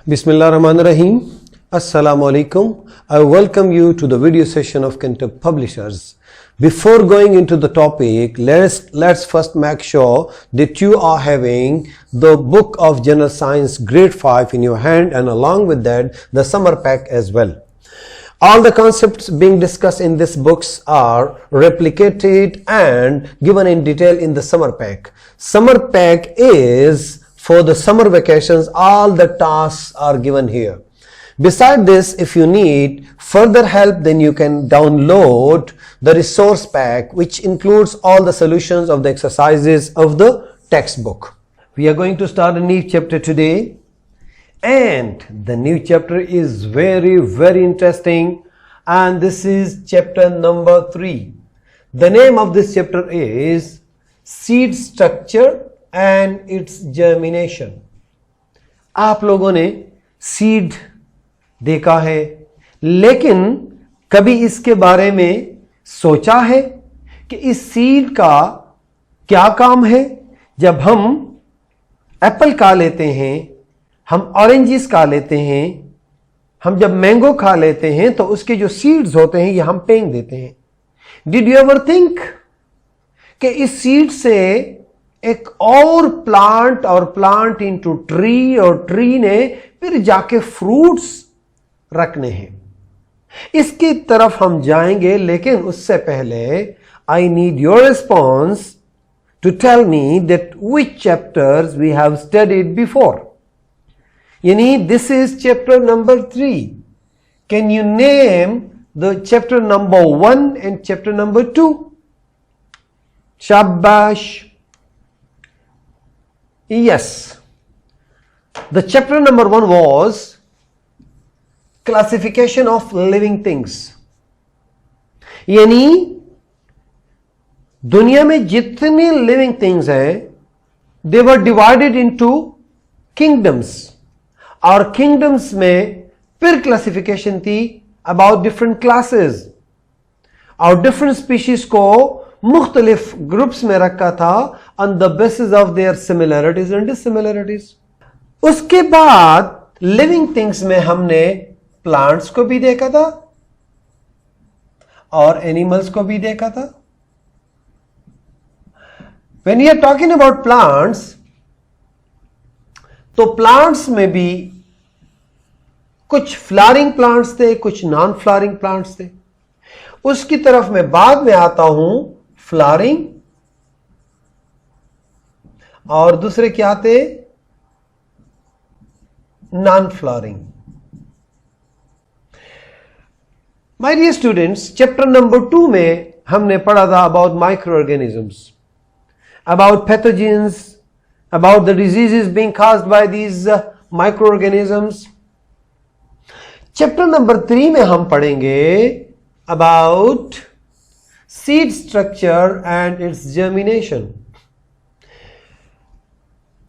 Bismillahirrahmanirrahim. Assalamu alaikum. I welcome you to the video session of Kentuck Publishers. Before going into the topic, let's first make sure that you are having the book of General Science grade 5 in your hand, and along with that the summer pack as well. All the concepts being discussed in these books are replicated and given in detail in the summer pack. Summer pack is for the summer vacations. All the tasks are given here. Beside this, if you need further help, then you can download the resource pack, which includes all the solutions of the exercises of the textbook. We are going to start a new chapter today, and the new chapter is very interesting, and this is chapter number 3. The name of this chapter is Seed Structure and its germination. आप लोगों ने seed देखा है, लेकिन कभी इसके बारे में सोचा है कि इस सीड का क्या काम है? जब हम एप्पल खा लेते हैं, हम ऑरेंजेस खा लेते हैं, हम जब मैंगो खा लेते हैं, तो उसके जो सीड्स होते हैं ये हम फेंक देते हैं. डिड यू एवर थिंक कि इस सीड से एक और प्लांट इनटू ट्री, और ट्री ने फिर जाके फ्रूट्स रखने हैं? इसकी तरफ हम जाएंगे, लेकिन उससे पहले I need your response to tell me that which chapters we have studied before. यानी this is chapter number 3. Can you name the chapter number 1 and chapter number 2? शाबाश. Yes, the chapter number 1 was classification of living things. यानी दुनिया में जितने living things हैं, they were divided into kingdoms. और kingdoms में फिर classification थी about different classes. और different species को मुख्तलिफ ग्रुप्स में रखा था on the basis of their similarities and dissimilarities. उसके बाद लिविंग थिंग्स में हमने प्लांट्स को भी देखा था और एनिमल्स को भी देखा था. When we are talking about plants, तो प्लांट्स में भी कुछ फ्लावरिंग प्लांट्स थे, कुछ नॉन फ्लावरिंग प्लांट्स थे. उसकी तरफ मैं बाद में आता हूं. फ्लावरिंग और दूसरे क्या थे? Non flowering. My dear students, chapter number 2 में हमने पढ़ा था about micro organisms, about pathogens, about the diseases being caused by these micro organisms. Chapter number 3 में हम पढ़ेंगे about seed structure and its germination.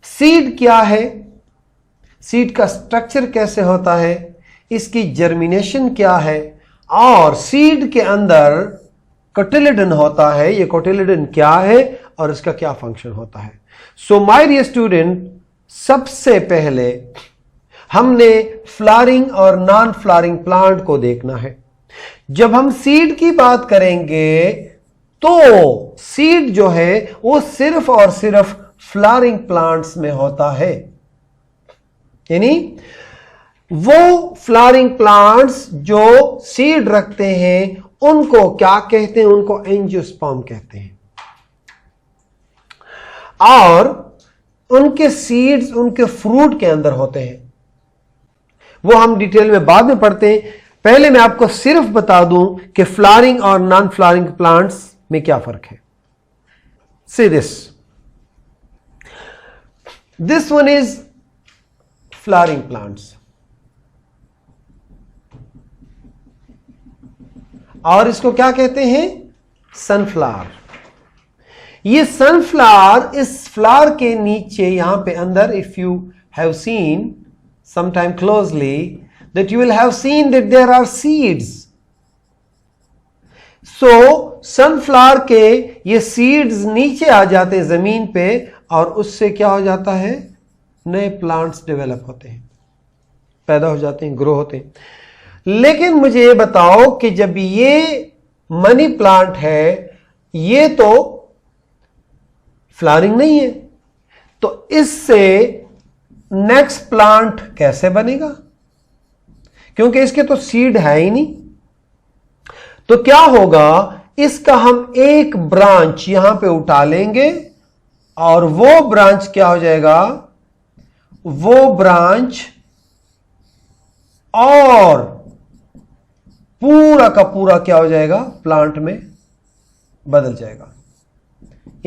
Seed क्या है, सीड का स्ट्रक्चर कैसे होता है, इसकी जर्मिनेशन क्या है, और सीड के अंदर कोटिलेडन होता है. ये कोटिलेडन क्या है और इसका क्या फंक्शन होता है? सो माय डियर स्टूडेंट, सबसे पहले हमने फ्लावरिंग और नॉन फ्लावरिंग प्लांट को देखना है. जब हम सीड की बात करेंगे तो सीड जो है वो सिर्फ और सिर्फ फ्लावरिंग प्लांट्स में होता है. यानी वो फ्लावरिंग प्लांट्स जो सीड रखते हैं उनको क्या कहते हैं? उनको एंजियोस्पर्म कहते हैं. और उनके सीड्स उनके फ्रूट के अंदर होते हैं. वो हम डिटेल में बाद में पढ़ते हैं. पहले मैं आपको सिर्फ बता दूं कि फ्लावरिंग और नॉन फ्लावरिंग प्लांट्स में क्या फर्क है. See this one is flowering plants, और इसको क्या कहते हैं? सनफ्लावर. ये सनफ्लावर, इस फ्लावर के नीचे यहां पे अंदर, if you have seen sometime closely, that you will have seen that there are seeds. So sunflower के ये seeds नीचे आ जाते हैं जमीन पे, और उससे क्या हो जाता है? नए प्लांट्स डेवलप होते हैं. पैदा हो जाते हैं, ग्रो होते हैं। लेकिन मुझे ये बताओ कि जब ये मनी प्लांट है, ये तो फ्लावरिंग नहीं है, तो इससे नेक्स्ट प्लांट कैसे बनेगा? क्योंकि इसके तो सीड है ही नहीं। तो क्या होगा, इसका हम एक ब्रांच यहां पे उठा लेंगे और वो ब्रांच क्या हो जाएगा, वो ब्रांच और पूरा का पूरा क्या हो जाएगा, प्लांट में बदल जाएगा।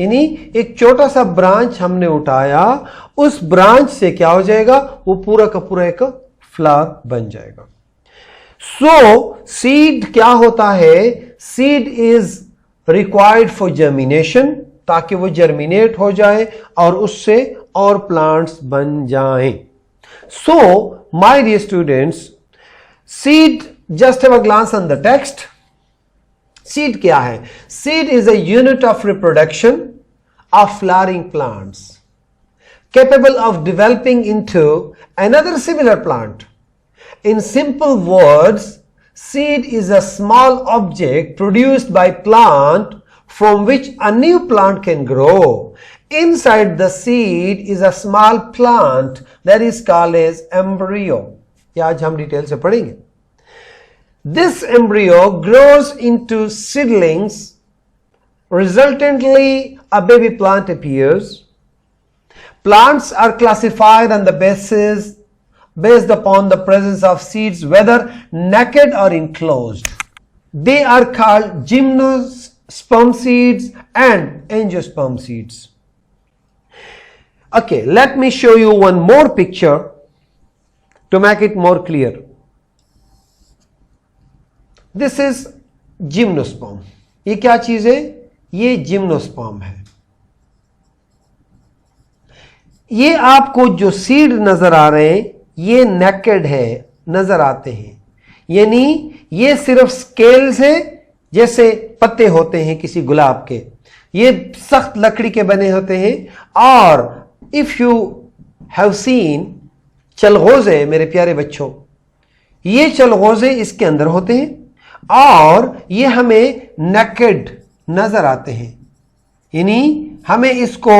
यानी एक छोटा सा ब्रांच हमने उठाया, उस ब्रांच से क्या हो जाएगा, वो पूरा का पूरा एक फ्लावर बन जाएगा। सो सीड क्या होता है, seed is required for germination, ताकि वो जर्मिनेट हो जाए और उससे और प्लांट्स बन जाएं। So my dear students, seed, just have a glance on the text. Seed क्या है? Seed is a unit of reproduction of flowering plants capable of developing into another similar plant. In simple words, seed is a small object produced by plant from which a new plant can grow. Inside the seed is a small plant that is called as embryo. ये आज हम detail से पढ़ेंगे। This embryo grows into seedlings. Resultantly, a baby plant appears. Plants are classified on the based upon the presence of seeds, whether naked or enclosed. They are called gymnosperm seeds and angiosperm seeds. Okay, let me show you one more picture to make it more clear. This is gymnosperm. ये क्या चीज है? ये gymnosperm है। ये आपको जो seed नजर आ रहे हैं, ये नेकेड है, नजर आते हैं। यानी ये सिर्फ स्केल्स है, जैसे पत्ते होते हैं किसी गुलाब के, ये सख्त लकड़ी के बने होते हैं। और इफ यू हैव सीन चलगोजे, मेरे प्यारे बच्चों, ये चलगोजे इसके अंदर होते हैं और ये हमें नेकेड नजर आते हैं। यानी हमें इसको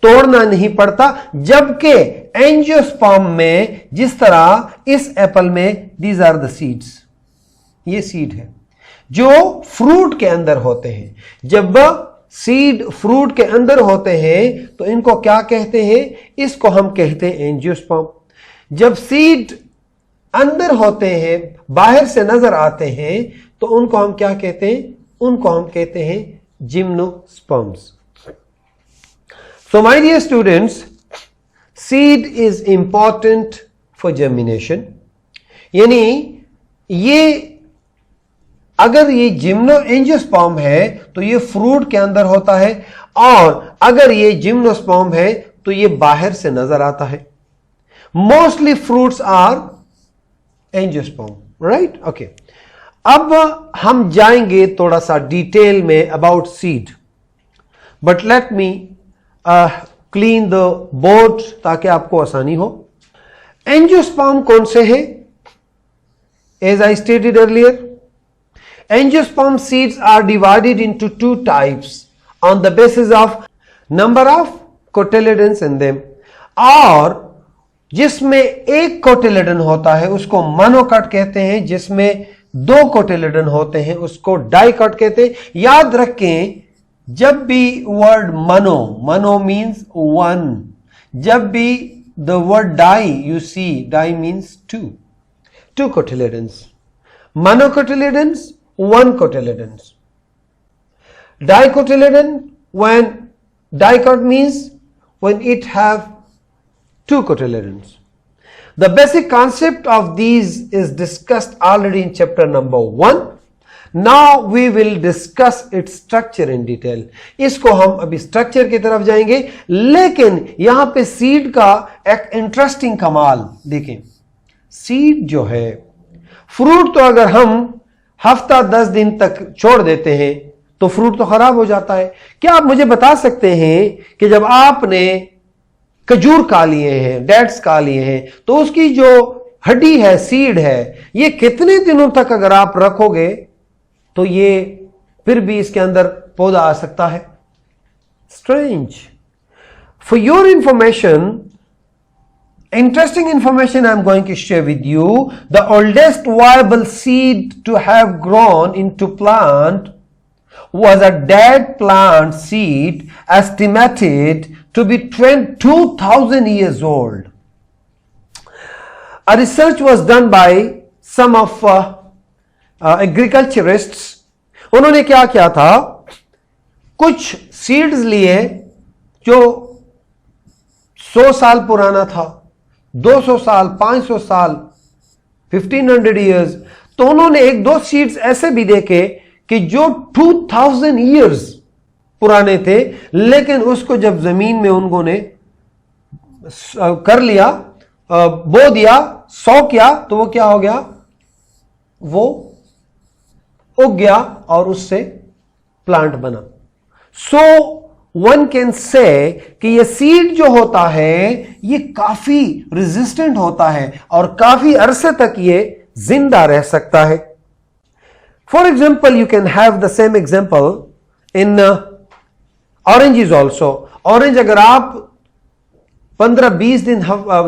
तोड़ना नहीं पड़ता, जबकि एंजियोस्पर्म में जिस तरह इस एप्पल में दीज आर द सीड्स, ये सीड है जो फ्रूट के अंदर होते हैं। जब सीड फ्रूट के अंदर होते हैं तो इनको क्या कहते हैं? इसको हम कहते हैं एंजियोस्पर्म। जब सीड अंदर होते हैं, बाहर से नजर आते हैं, तो उनको हम क्या कहते हैं? उनको हम कहते हैं gymnosperms. So my dear students, seed is important for germination. यानी ये अगर ये एंजियोस्पर्म है तो ये फ्रूट के अंदर होता है, और अगर ये जिम्नोस्पर्म है तो ये बाहर से नजर आता है। Mostly fruits are angiosperm, right? Okay, अब हम जाएंगे थोड़ा सा डिटेल में about seed, but let me clean the board ताकि आपको आसानी हो। एंजियोस्पर्म कौन से हैं? As I stated earlier, angiosperm seeds are divided into two types on the basis of number of cotyledons in them. और जिसमें एक कोटिलेडन होता है उसको मोनोकॉट कहते हैं, जिसमें दो कोटिलेडन होते हैं उसको डाइकॉट कहते हैं। याद रखें, जब भी वर्ड मनो मीन्स वन, जब भी the word di you see, di means two cotyledons. Monocotyledons, one cotyledons. Dicotyledon, when dicot means when it have two cotyledons. The basic concept of these is discussed already in chapter number 1. Now we will discuss its structure in detail. इसको हम अभी structure की तरफ जाएंगे, लेकिन यहां पे seed का एक इंटरेस्टिंग कमाल देखें। सीड जो है, फ्रूट तो अगर हम हफ्ता 10 दिन तक छोड़ देते हैं तो फ्रूट तो खराब हो जाता है। क्या आप मुझे बता सकते हैं कि जब आपने खजूर खा लिए हैं, डेट्स खा लिए हैं, तो उसकी जो हड्डी है, सीड है, ये कितने दिनों तक अगर आप रखोगे तो ये फिर भी इसके अंदर पौधा आ सकता है। Strange. For your information, interesting information I'm going to share with you. The oldest viable seed to have grown into plant was a dead plant seed estimated to be 2,000 years old. A research was done by some of agriculturists. उन्होंने क्या किया था, कुछ seeds लिए जो 100 साल पुराना था, 200 साल, 500 साल, 1500 ईयर्स। तो उन्होंने एक दो सीड्स ऐसे भी देखे कि जो 2000 ईयर्स पुराने थे, लेकिन उसको जब जमीन में उन्होंने कर लिया, बो दिया, सौ किया, तो वो क्या हो गया, वो उग गया और उससे प्लांट बना। सो वन कैन से कि ये सीड जो होता है ये काफी रेजिस्टेंट होता है और काफी अरसे तक ये जिंदा रह सकता है। For example, you can have the same example in oranges also. Orange अगर आप 15-20 दिन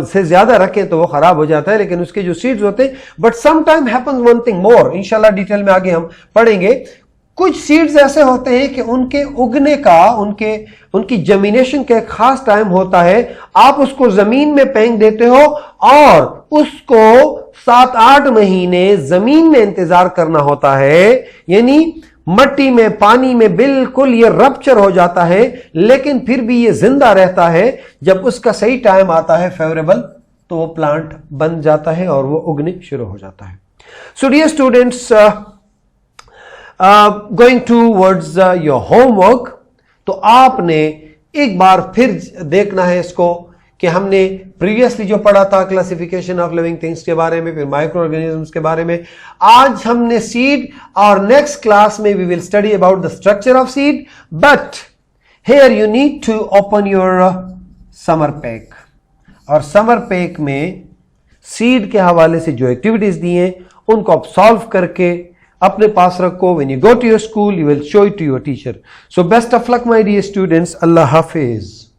से ज्यादा रखें तो वो खराब हो जाता है, लेकिन उसके जो सीड्स होते हैं, but sometime happens one thing more, इंशाल्लाह डिटेल में आगे हम पढ़ेंगे। कुछ सीड्स ऐसे होते हैं कि उनके उगने का, उनकी जर्मिनेशन का एक खास टाइम होता है। आप उसको जमीन में फेंक देते हो और उसको 7-8 महीने जमीन में इंतजार करना होता है, यानी मट्टी में, पानी में बिल्कुल ये रप्चर हो जाता है, लेकिन फिर भी ये जिंदा रहता है। जब उसका सही टाइम आता है फेवरेबल, तो वो प्लांट बन जाता है और वो उगने शुरू हो जाता है। So dear students, going towards your homework, तो आपने एक बार फिर देखना है इसको कि हमने प्रीवियसली जो पढ़ा था क्लासिफिकेशन ऑफ लिविंग थिंग्स के बारे में, फिर माइक्रो ऑर्गेनिजम्स के बारे में। आज हमने सीड, और नेक्स्ट क्लास में we will study about the structure of seed, but here you need to open your summer pack. और समर पैक में सीड के हवाले से जो एक्टिविटीज दी हैं उनको आप सॉल्व करके अपने पास रखो। When you go to your school, you will show it to your teacher. So best of luck my dear students. अल्लाह हाफिज।